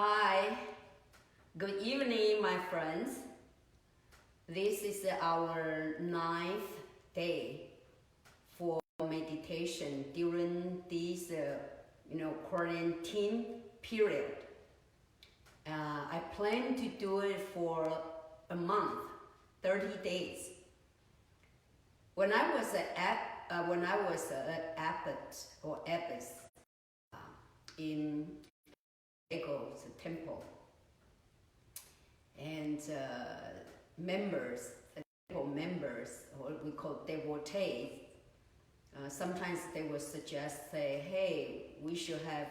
Hi, good evening, my friends. This is our 9th day for meditation during this, quarantine period. I plan to do it for a month, 30 days. When I was an abbot in Ego's temple, and temple members, what we call devotees, sometimes they would suggest, say, hey, we should have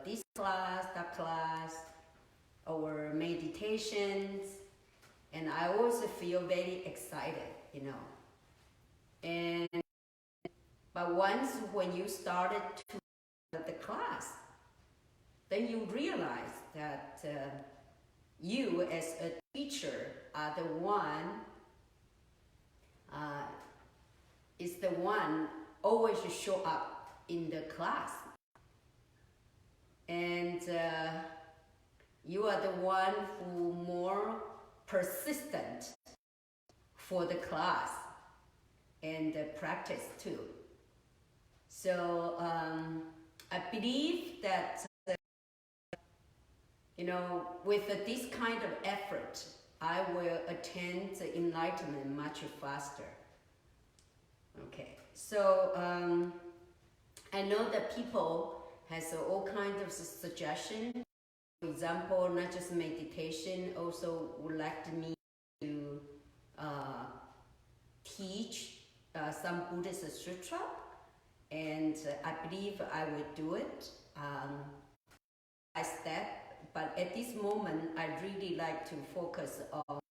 this class, that class, or meditations, and I also feel very excited, But once when you started to the class, then you realize that you as a teacher are the one always show up in the class, and you are the one who more persistent for the class and the practice too. So I believe that with this kind of effort, I will attain the enlightenment much faster. Okay, so I know that people has all kinds of suggestions. For example, not just meditation, also would like me to teach some Buddhist sutra, and I believe I will do it by step. But at this moment, I really like to focus on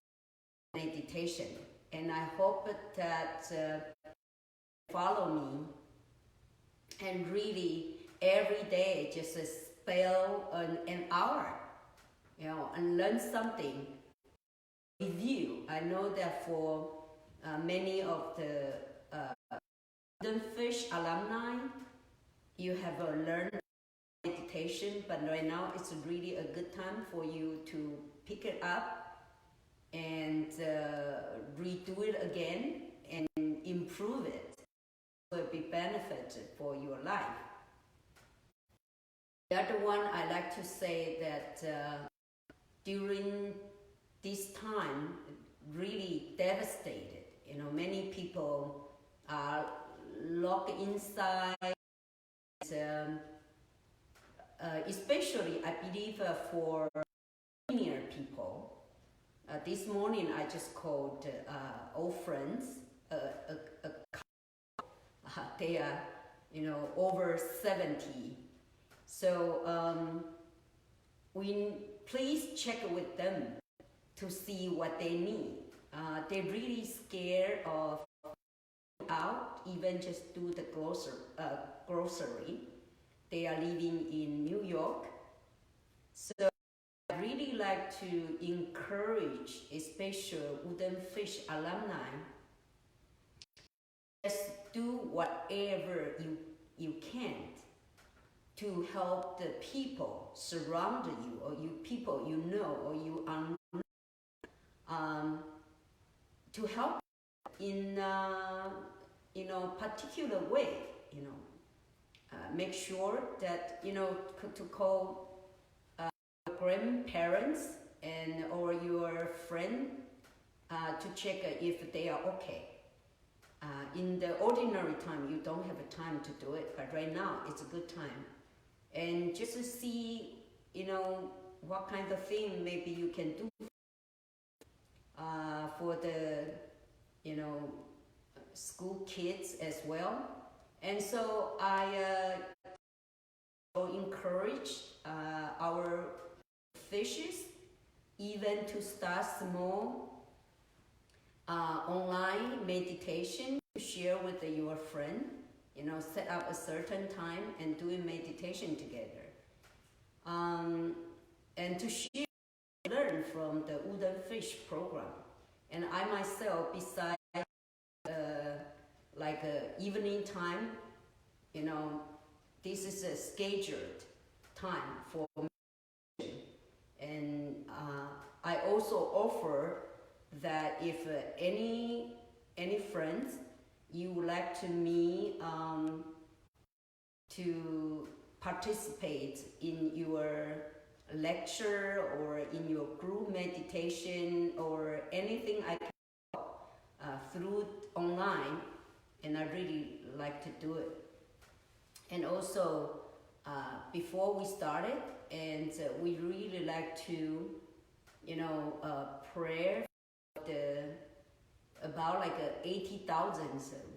meditation, and I hope that follow me and really every day just spell an hour, and learn something with you. I know that for many of the Woodenfish alumni, you have learned meditation, but right now it's really a good time for you to pick it up and redo it again and improve it. It will be benefit for your life. The other one, I like to say that during this time, really devastated. Many people are locked inside. Especially, I believe for senior people. This morning, I just called old friends. They are, over 70. So please check with them to see what they need. They're really scared of out, even just do the grocery. They are living in New York. So I really like to encourage, especially Woodenfish alumni, just do whatever you can to help the people surround you, or you people you know or you unknown, to help in particular way, make sure that to call grandparents and or your friend to check if they are okay. In the ordinary time, you don't have a time to do it, but right now it's a good time. And just to see, what kind of thing maybe you can do for the, school kids as well. And so I encourage our fishes even to start small online meditation to share with your friend, set up a certain time and doing meditation together. And to share, learn from the Woodenfish program. And I myself, besides evening time, this is a scheduled time for meditation. also offer that if any friends you would like to meet to participate in your lecture or in your group meditation or anything I can through online, and I really like to do it. And also before we started, and we really like to pray about like 80,000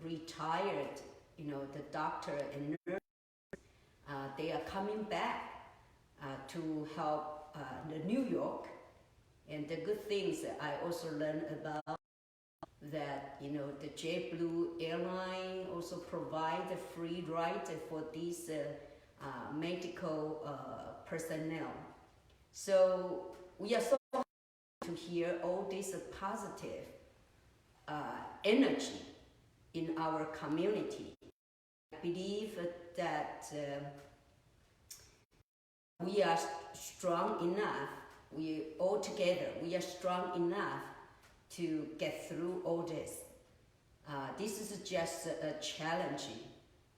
retired the doctor and nurse. They are coming back to help the New York, and the good things I also learned about that the JetBlue airline also provide a free ride for these medical personnel. So we are so happy to hear all this positive energy in our community. I believe that we are strong enough, we all together, we are strong enough to get through all this. This is just a challenge,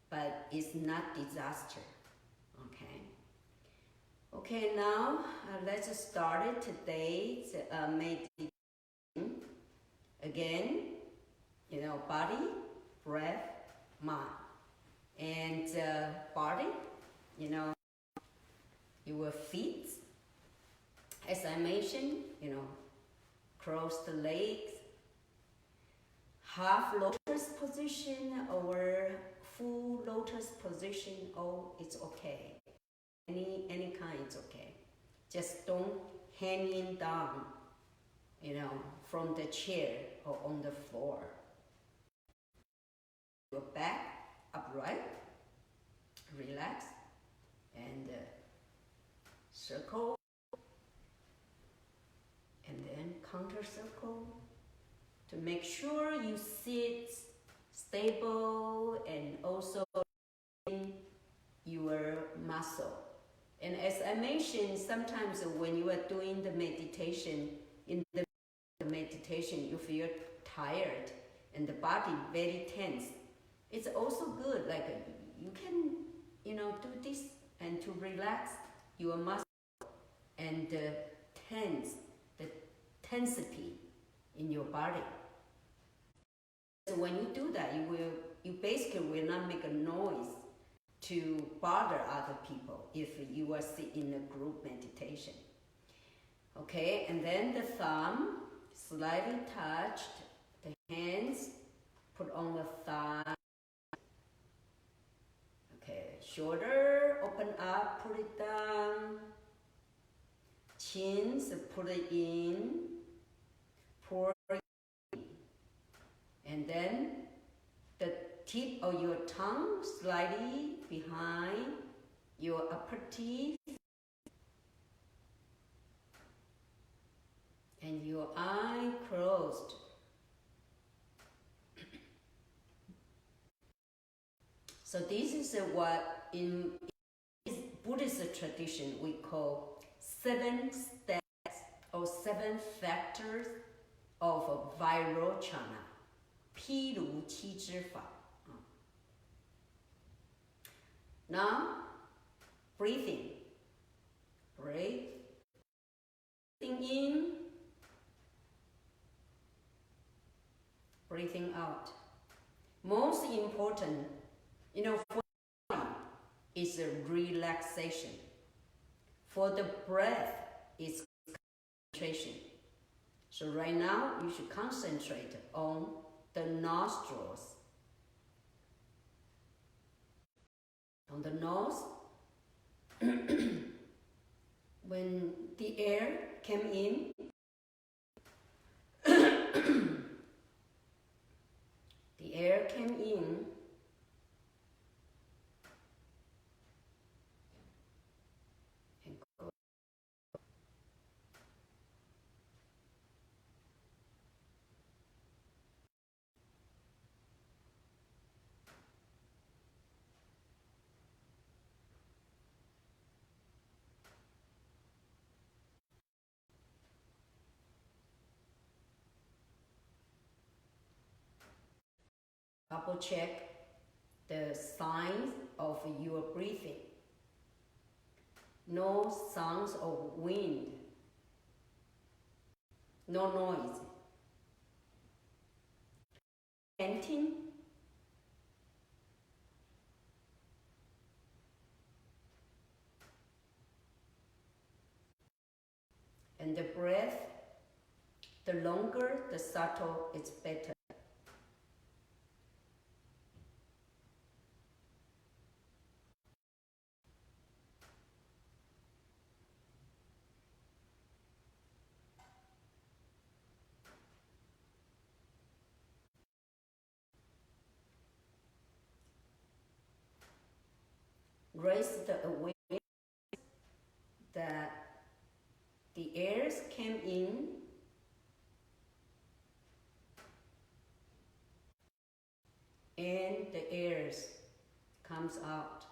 but it's not disaster. Okay, now let's start today's meditation. Again, body, breath, mind. And body, your feet, as I mentioned, cross the legs, half lotus position or full lotus position, it's okay. Any kind is okay. Just don't hanging down, from the chair or on the floor. Your back upright, relax, and circle, and then counter circle to make sure you sit stable and also in your muscle. And as I mentioned, sometimes when you are doing the meditation, in the meditation you feel tired and the body very tense. It's also good, like you can, do this and to relax your muscle and the tensity in your body. So when you do that, you basically will not make a noise to bother other people if you are sitting in a group meditation. Okay, and then the thumb slightly touched, the hands put on the thigh. Okay, shoulder open up, pull it down. Chins, put it in, pour it in. And then the tip of your tongue slightly behind your upper teeth. And your eye closed. So this is what in Buddhist tradition we call 7 steps or 7 factors of virochana. 毗卢七支法. Now, breathing. Breathing in, breathing out. Most important, for the body is a relaxation. For the breath is concentration. So right now, you should concentrate on the nostrils. On the nose, when the air came in, the air came in, and go. Double check the signs of your breathing. No sounds of wind. No noise. Panting. And the breath, the longer, the subtle, it's better. Raise the awareness that the airs came in and the airs comes out.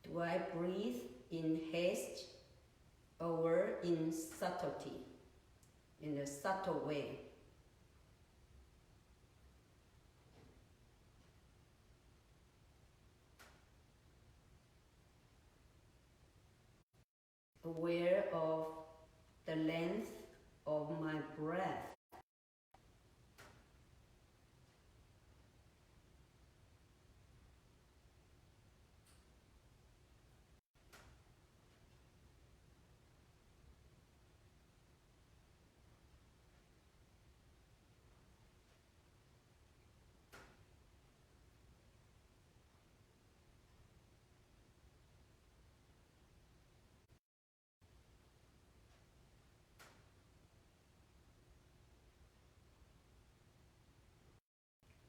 Do I breathe in haste or in subtlety, in a subtle way? Aware of the length of my breath.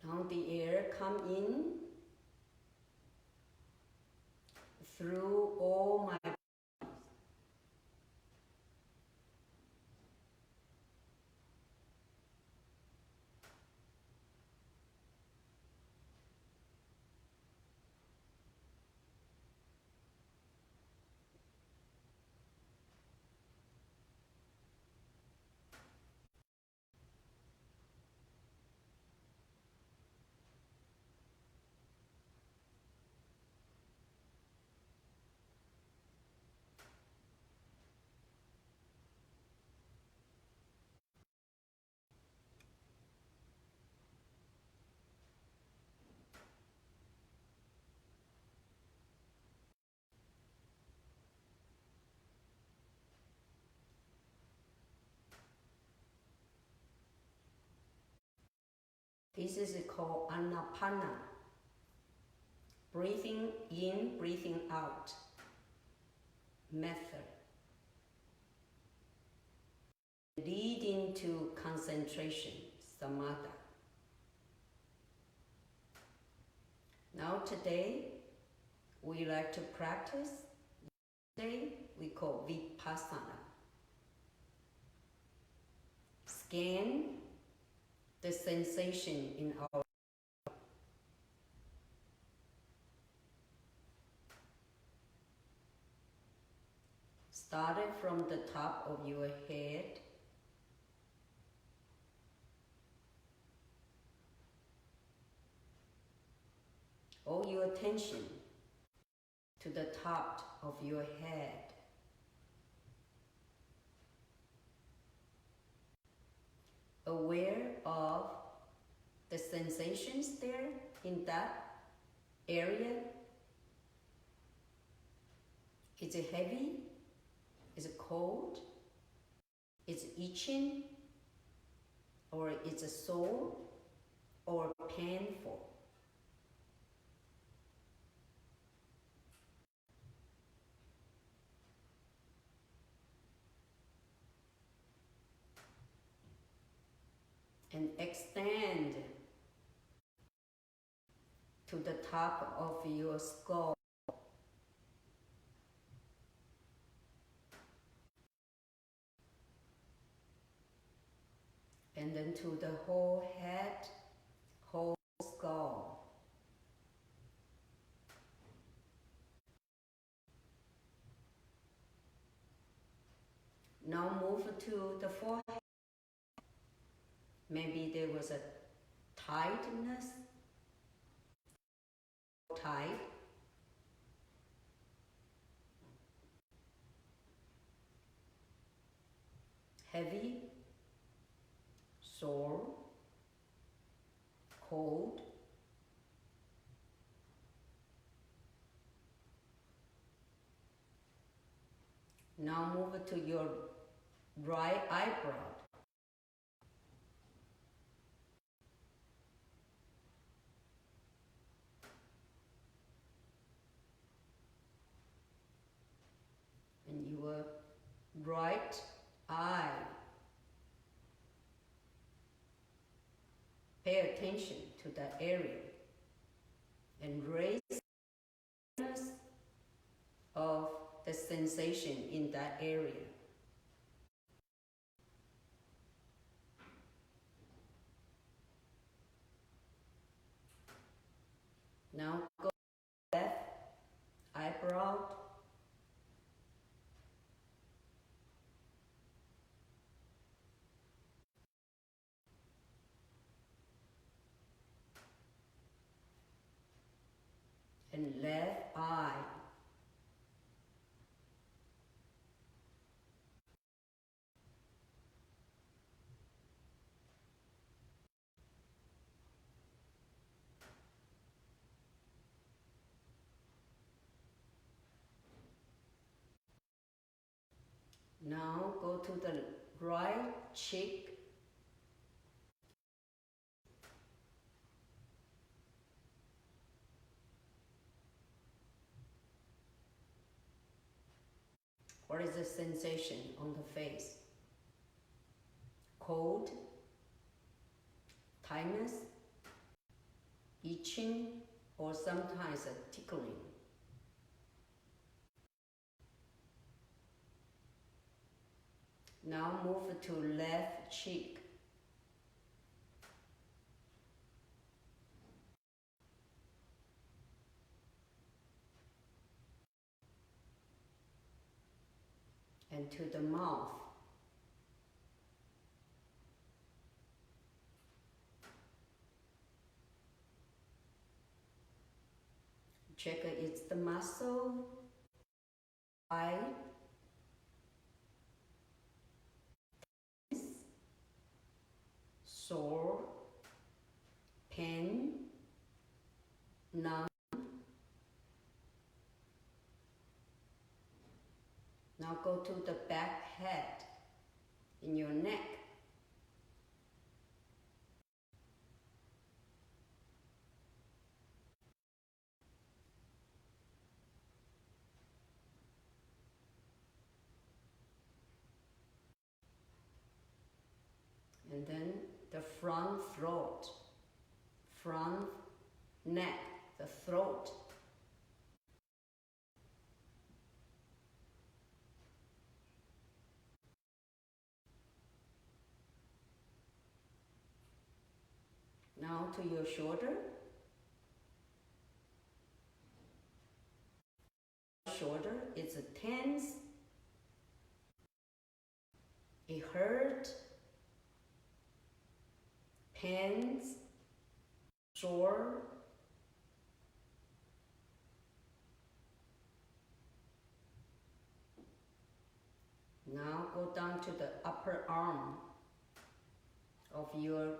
Now the air come in through all my bodies. This is called anapana. Breathing in, breathing out method. Leading to concentration, samatha. Now today, we like to practice. Today, we call vipassana. Scan the sensation in our started from the top of your head, all your attention to the top of your head. Aware of the sensations there in that area. Is it heavy? Is it cold? Is it itching? Or is it sore? Or painful? And extend to the top of your skull. whole head, whole skull. Now move to the forehead. Maybe there was a tightness, tight. Heavy, sore, cold. Now move to your right eyebrow. And your right eye. Pay attention to that area and raise awareness of the sensation in that area. Now go left eyebrow. And left eye. Now go to the right cheek. What is the sensation on the face? Cold, tightness, itching, or sometimes a tickling. Now move to left cheek. And to the mouth. Check it's the muscle, eye, sore, pain, numb. Now go to the back head in your neck. And then the front throat, front neck, the throat. Now to your shoulder. Shoulder is tense. It hurt. Pains. Sore. Now go down to the upper arm of your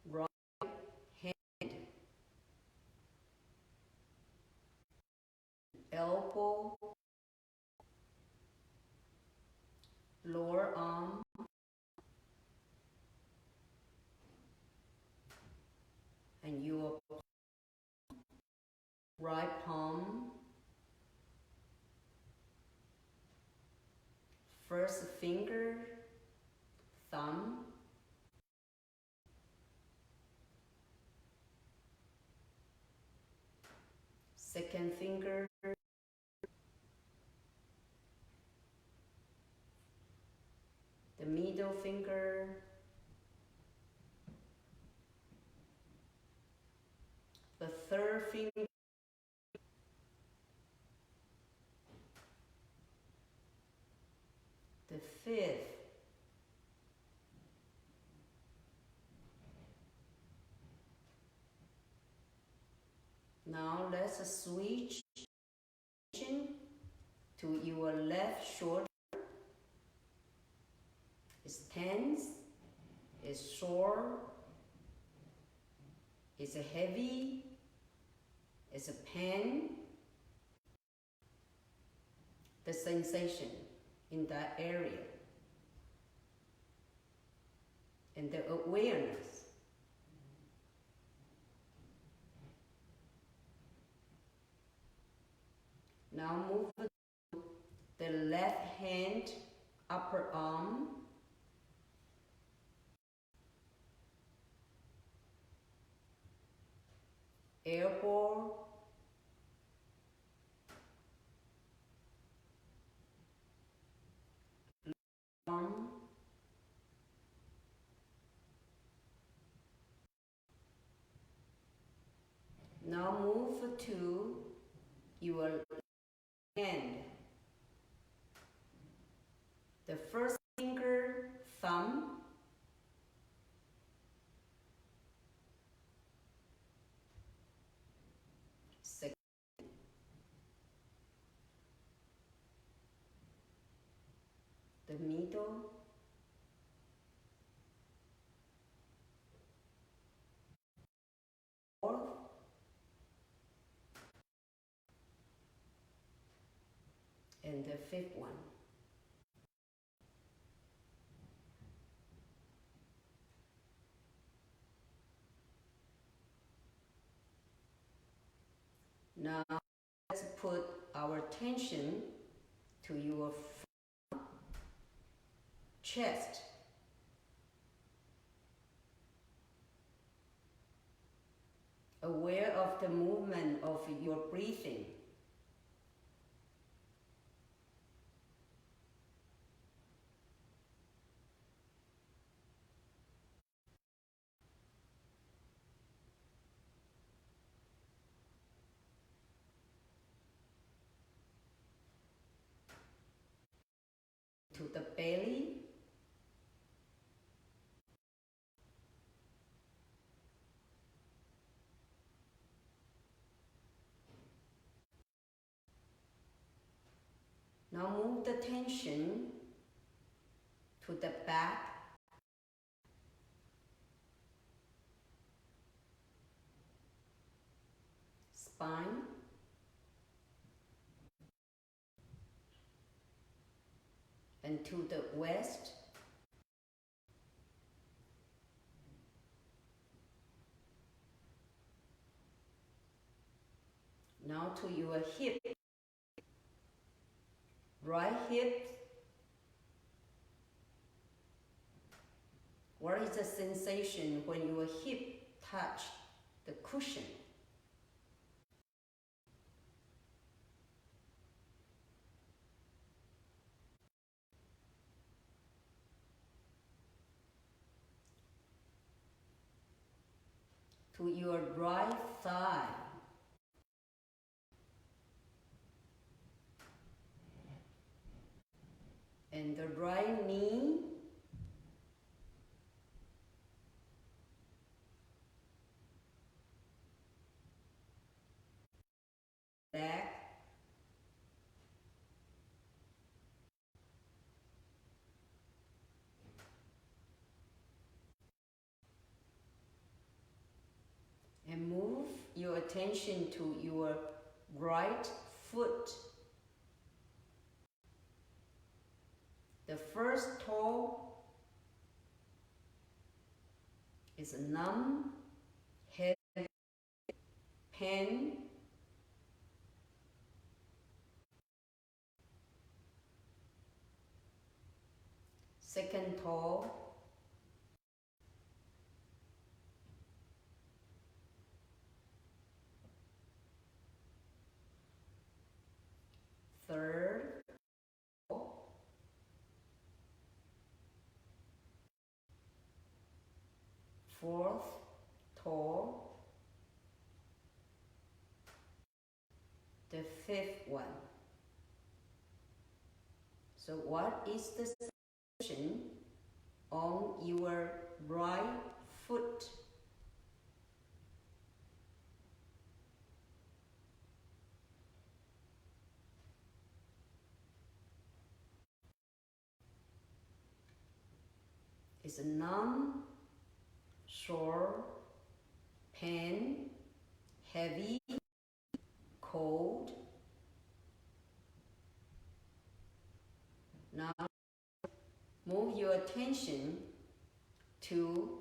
right hand, elbow, lower arm, and your right palm, first finger, thumb, second finger, the middle finger, third finger, the fifth, now let's switch to your left shoulder. It's tense, it's sore, it's heavy, it's a pain. The sensation in that area and the awareness. Now move to the left hand, upper arm, elbow, arm, now move to your hand. The first finger, thumb, second, the middle, fourth, and the fifth one. Now let's put our attention to your chest. Aware of the movement of your breathing. To the belly, now move the tension to the back, spine, and to the waist, now to your hip, right hip. What is the sensation when your hip touch the cushion? To your right thigh, and the right knee, back, and move your attention to your right foot. The first toe is numb, heavy, pain. Second toe, third, fourth toe, one. So what is the sensation on your right foot? Is it numb, sore, pain, heavy, cold? Now move your attention to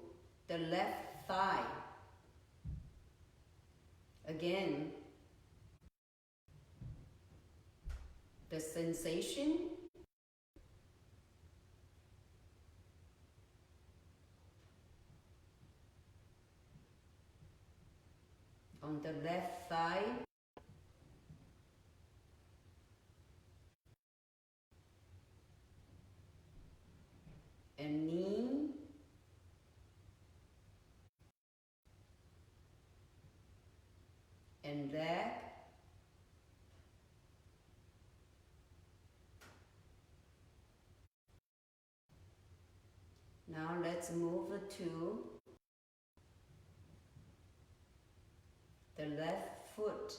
the left thigh. Again, the sensation on the left thigh, and knee, and leg, now let's move to the left foot.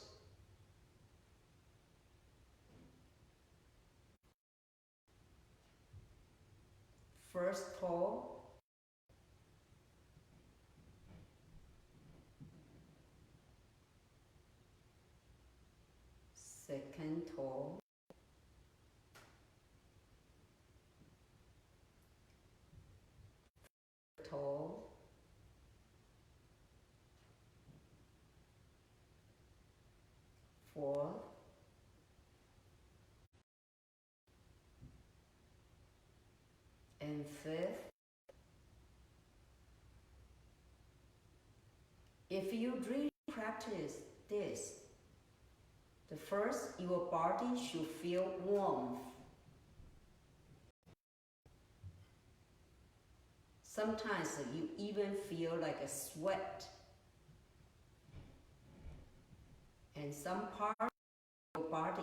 First toe, second toe, toe, fourth, and fifth. If you really practice this, the first, your body should feel warmth. Sometimes you even feel like a sweat. And some part of your body,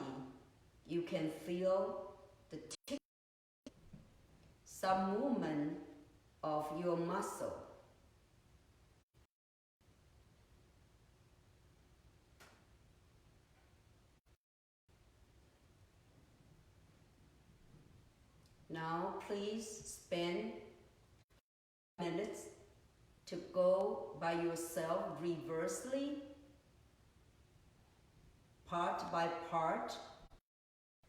you can feel the tick, some movement of your muscle. Now please spend minutes to go by yourself reversely, part by part,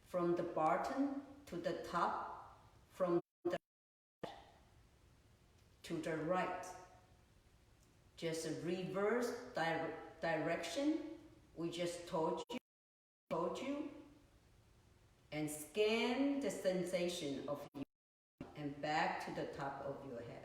from the bottom to the top, from the left to the right. Just a reverse direction we just told you, and scan the sensation of you and back to the top of your head.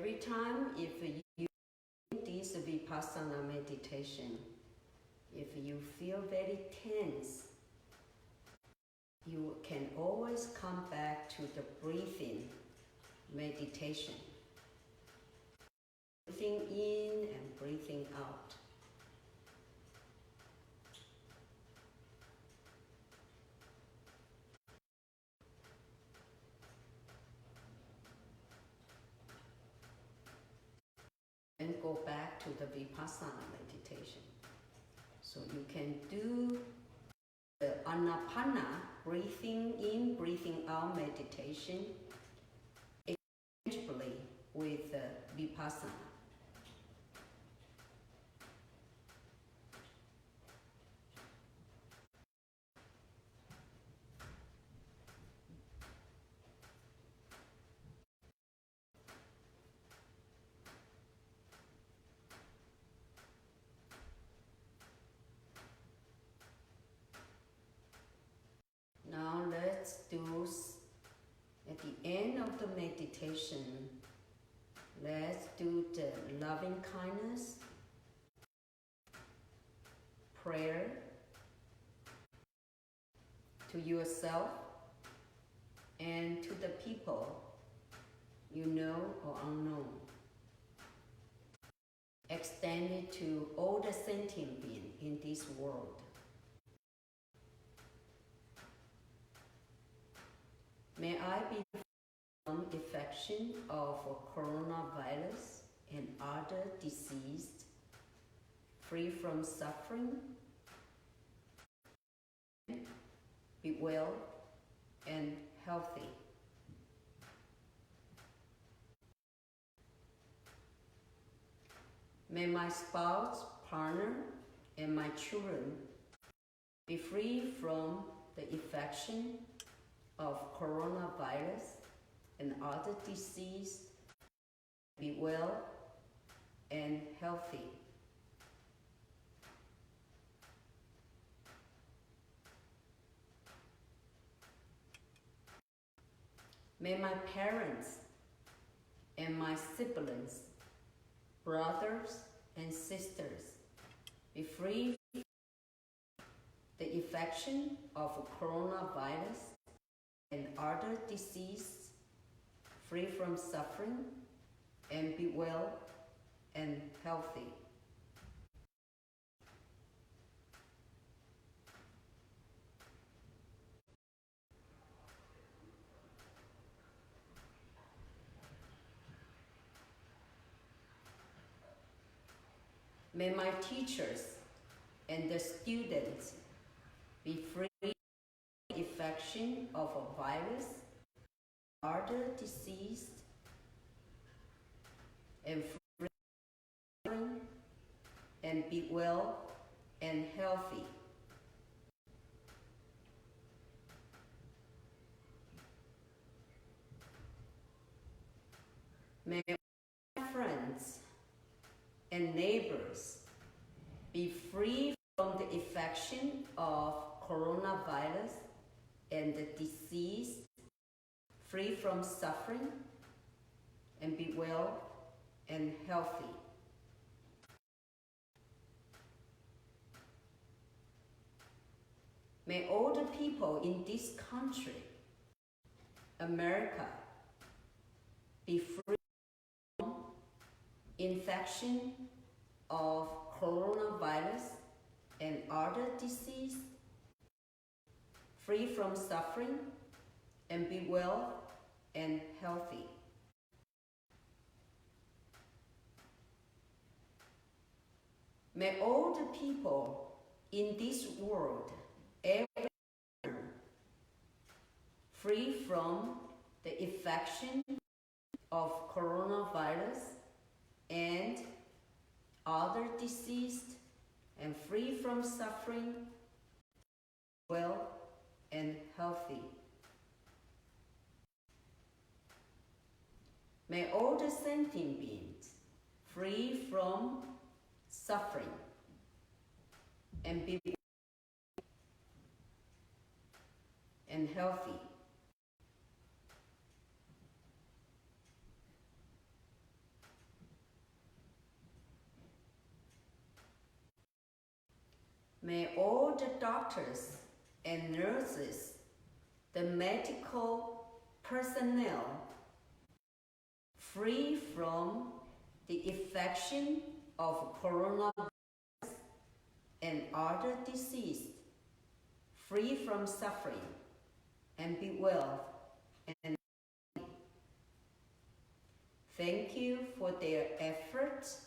every time if you do this vipassana meditation, if you feel very tense, you can always come back to the breathing meditation. Breathing in and breathing out. And go back to the vipassana meditation. So you can do the anapana, breathing in, breathing out meditation, exchangeably with the vipassana. Now let's do, at the end of the meditation, let's do the loving kindness, prayer to yourself and to the people you know or unknown. Extend it to all the sentient beings in this world. May I be free from infection of coronavirus and other diseases, free from suffering, be well and healthy. May my spouse, partner, and my children be free from the infection of coronavirus and other disease, be well and healthy. May my parents and my siblings, brothers and sisters, be free from the infection of coronavirus and other disease, free from suffering, and be well and healthy. May my teachers and the students be free from the infection of a virus, other disease, and free from suffering, and be well and healthy. May my friends and neighbors be free from the infection of coronavirus and the disease, free from suffering, and be well and healthy. May all the people in this country, America, be free from infection of coronavirus and other disease, free from suffering, and be well and healthy. May all the people in this world, everywhere, free from the infection of coronavirus and other disease, and free from suffering, well and healthy. May all the sentient beings free from suffering and be and healthy. May all the doctors and nurses, the medical personnel, free from the infection of coronavirus and other disease, free from suffering, and be well. And thank you for their efforts,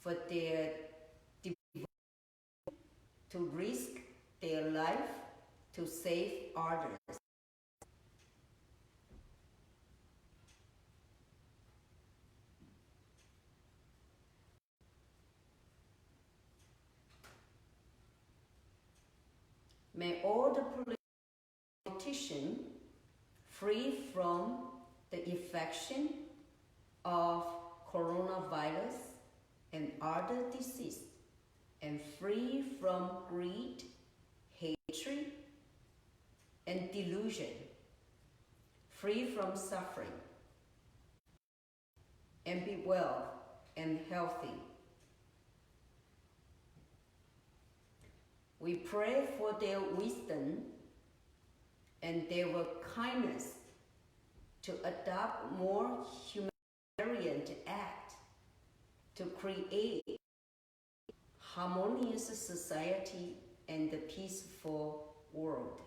for their devotion to risk their life to save others. May all the politicians free from the infection of coronavirus and other disease, and free from greed, hatred, and delusion, free from suffering, and be well and healthy. We pray for their wisdom and their kindness to adopt more humanitarian act to create harmonious society and a peaceful world.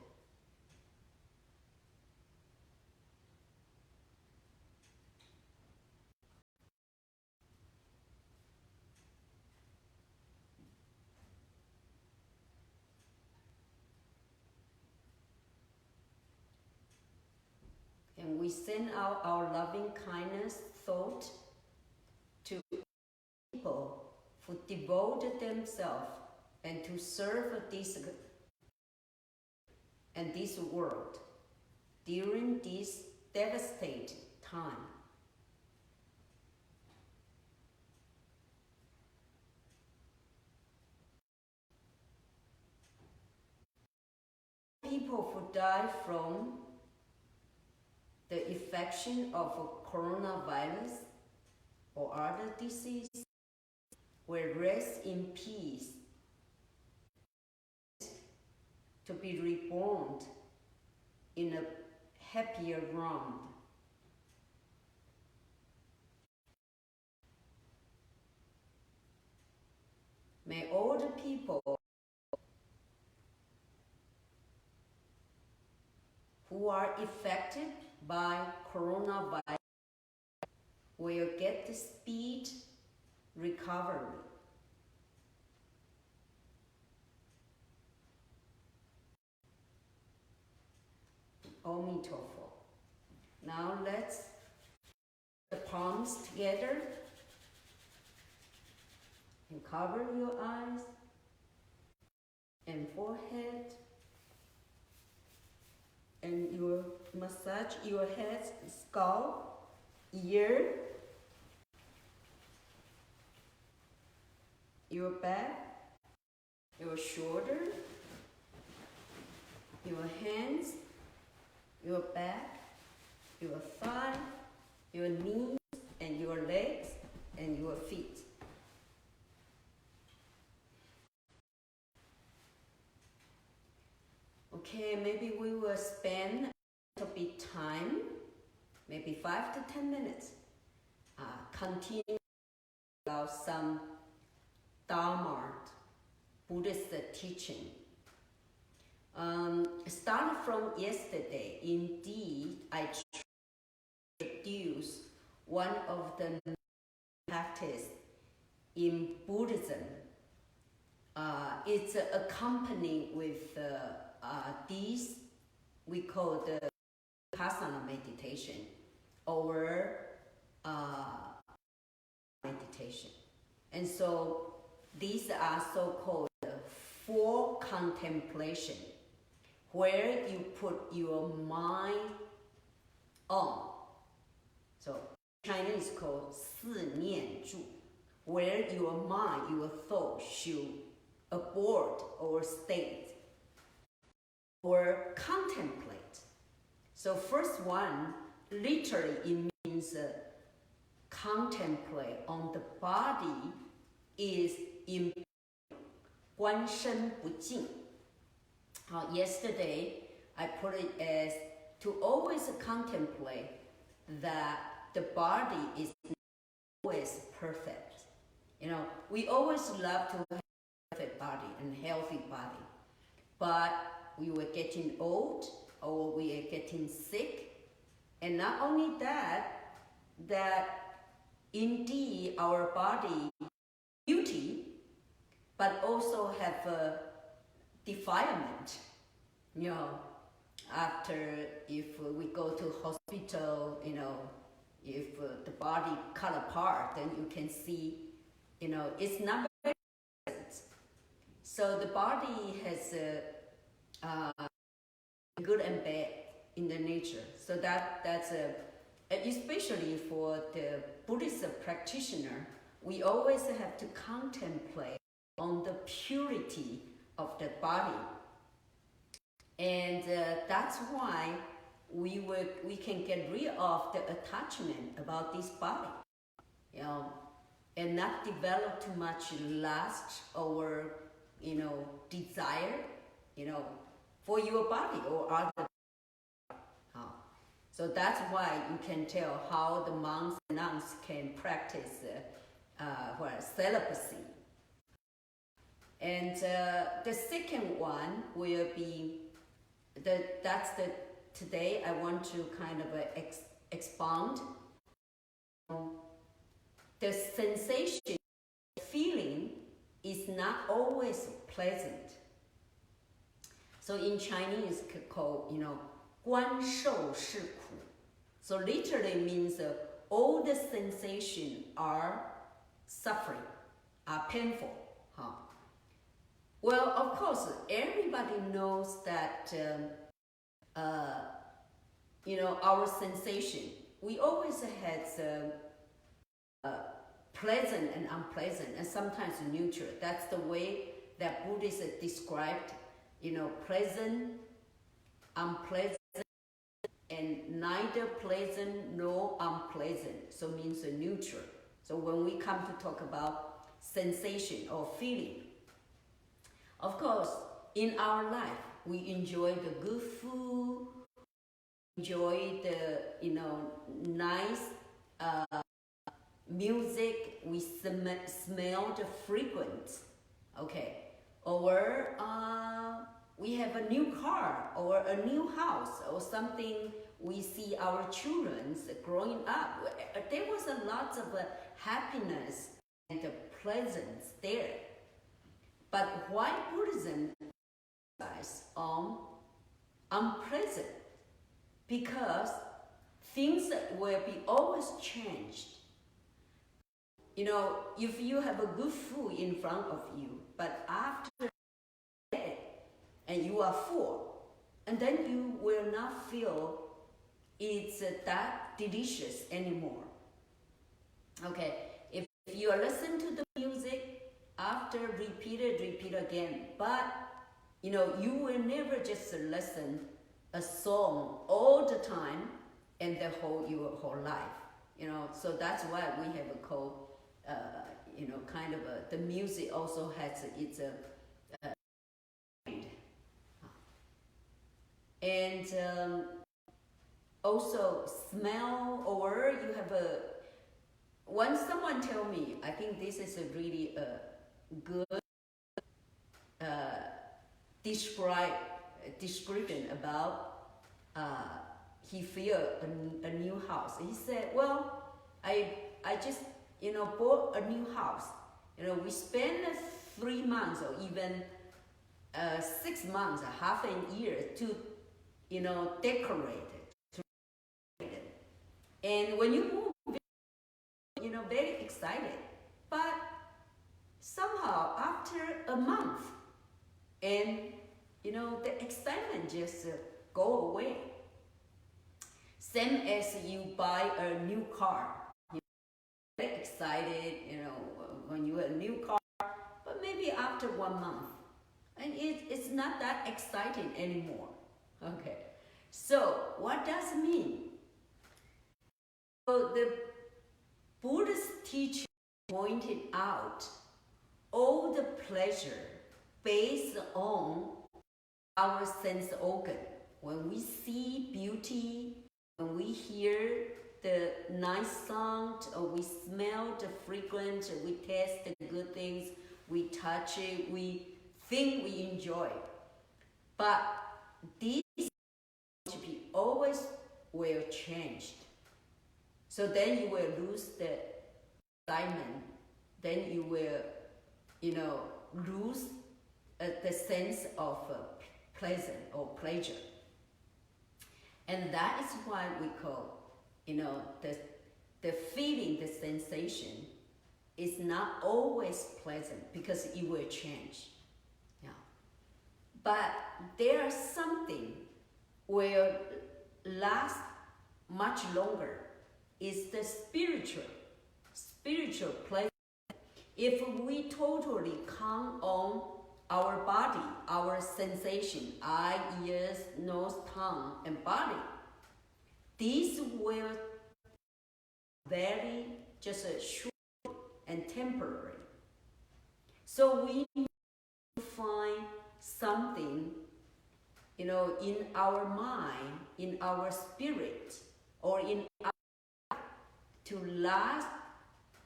And we send out our loving kindness thought to people who devoted themselves and to serve this and this world during this devastating time. People who die from the infection of coronavirus or other disease will rest in peace to be reborn in a happier world. May all the people who are affected by coronavirus will get the speed recovery. Omitofo. Now let's put the palms together and cover your eyes and forehead, and you massage your head, skull, ear, your back, your shoulder, your hands, your back, your thigh, your knees, and your legs, and your feet. Okay, maybe we will spend a bit time, maybe 5 to 10 minutes, continue about some Dharma, Buddhist teaching. Starting from yesterday, indeed, I introduced one of the practice in Buddhism. It's accompanied with these we call the vipassana meditation or meditation. And so these are so-called four contemplation, where you put your mind on. So China is called 四念住, where your mind, your thought should abort or state or contemplate. So first one, literally it means contemplate on the body is in 观身不净. Yesterday, I put it as to always contemplate that the body is not always perfect. We always love to have a perfect body and healthy body. But we were getting old or we are getting sick. And not only that indeed our body beauty, but also have a defilement. After if we go to hospital, if the body cut apart, then you can see, it's not very pleasant. So the body has good and bad in the nature. So that's especially for the Buddhist practitioner, we always have to contemplate on the purity of the body. And that's why we can get rid of the attachment about this body, and not develop too much lust or, desire, for your body or other. So that's why you can tell how the monks and nuns can practice celibacy. And the second one will be today I want to kind of expound the sensation, feeling is not always pleasant. So in Chinese it's called, 观受是苦. So literally means all the sensations are suffering, are painful. Well, of course, everybody knows that, our sensation, we always had pleasant and unpleasant, and sometimes neutral. That's the way that Buddhists described, pleasant, unpleasant, and neither pleasant nor unpleasant. So means neutral. So when we come to talk about sensation or feeling, of course, in our life, we enjoy the good food, enjoy the, nice music, we smell the fragrance, okay? Or we have a new car or a new house or something, we see our children growing up. There was a lot of happiness and pleasance there. But why Buddhism emphasizes on unpleasant? Because things will be always changed. If you have a good food in front of you, but after that, and you are full, and then you will not feel it's that delicious anymore. Okay, if you listen to the music, after repeat again, but you will never just listen a song all the time and your whole life. So that's why we have a code. Kind of the music also has its and also smell, or you have when someone tell me, I think this is a really good description about he feel a new house. He said, well, I just bought a new house. We spend 3 months or even 6 months, half a year to decorate it. And when you move, very excited. But somehow after a month, and the excitement just go away. Same as you buy a new car. You're very excited, when you have a new car, but maybe after 1 month, and it's not that exciting anymore. Okay, so what does it mean? So the Buddhist teacher pointed out all the pleasure based on our sense organ. When we see beauty, when we hear the nice sound, or we smell the fragrance, we taste the good things, we touch it, we think we enjoy. But these should be always will change. So then you will lose the excitement. Then you will, lose the sense of pleasant or pleasure. And that is why we call, the feeling, the sensation is not always pleasant because it will change. Yeah. But there is something will last much longer. Is the spiritual pleasure. If we totally count on our body, our sensation, eye, ears, nose, tongue, and body, these will very just short and temporary. So we need to find something, in our mind, in our spirit, or in our life to last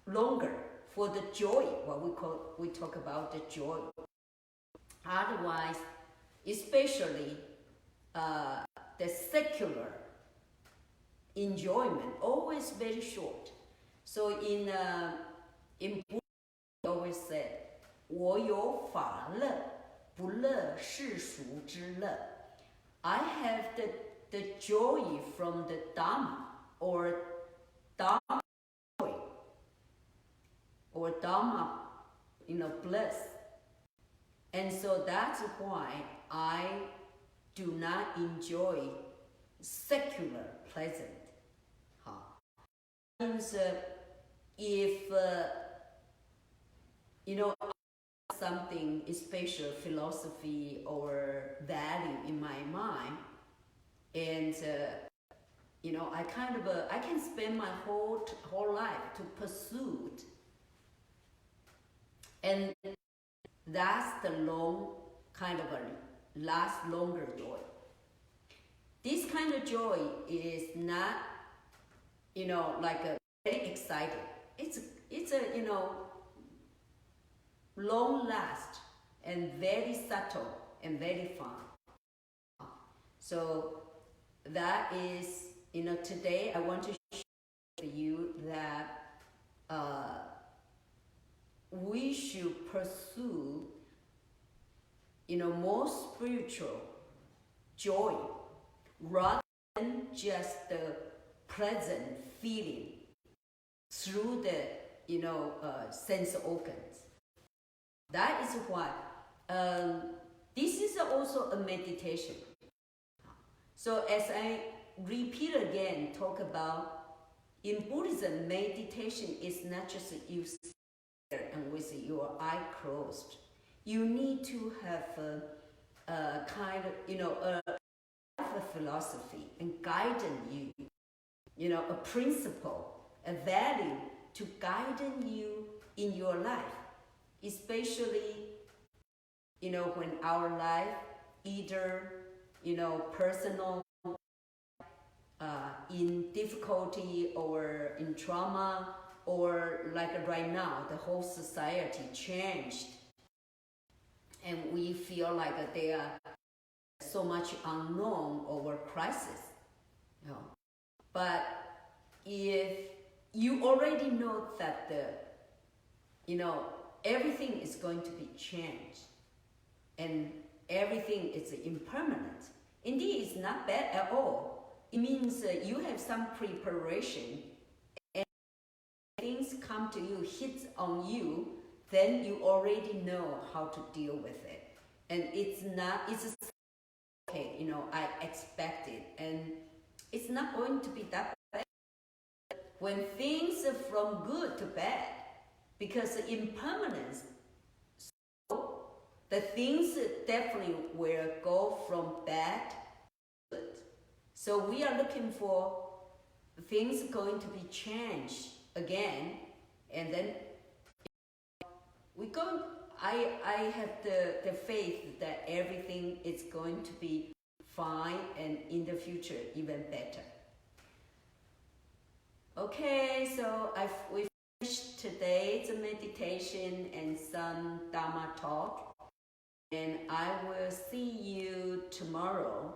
longer for the joy, what we talk about the joy. Otherwise, especially the secular enjoyment, always very short. So in Buddha, we always said, 我有法乐，不乐世俗之乐. I have the joy from the Dharma, or Dharma joy, or Dharma, bliss. And so that's why I do not enjoy secular pleasant. Means if something special philosophy or value in my mind, and I can spend my whole life to pursue it, and that's the long kind of a last longer joy. This kind of joy is not, like a very excited. It's a long last and very subtle and very fun. So that is, today I want to share with you that we should pursue, more spiritual joy rather than just the pleasant feeling through the sense organs. That is why this is also a meditation. So as I repeat again, talk about in Buddhism, meditation is not just you sit there and with your eye closed. You need to have a kind of, a philosophy and guiding you, a principle, a value to guide you in your life, especially, when our life either, personal, in difficulty or in trauma, or like right now, the whole society changed, and we feel like there are so much unknown or crisis. But if you already know that everything is going to be changed and everything is impermanent, indeed it's not bad at all. It means you have some preparation, and things come to you, hits on you, then you already know how to deal with it. And it's okay, I expect it, and it's not going to be that bad. When things are from good to bad, because impermanence, so the things definitely will go from bad to good. So we are looking for things going to be changed again, and then I have the faith that everything is going to be fine and in the future even better. Okay, so we finished today's meditation and some Dharma talk, and I will see you tomorrow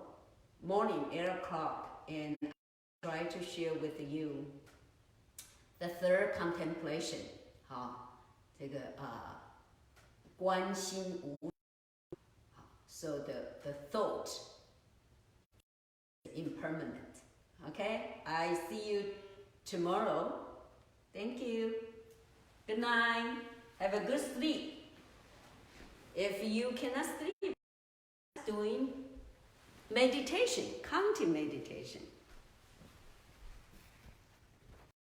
morning 8 o'clock, and I'll try to share with you the third contemplation. 好，这个观心无。So the thought is impermanent. Okay, I see you tomorrow. Thank you. Good night. Have a good sleep. If you cannot sleep, doing meditation, counting meditation.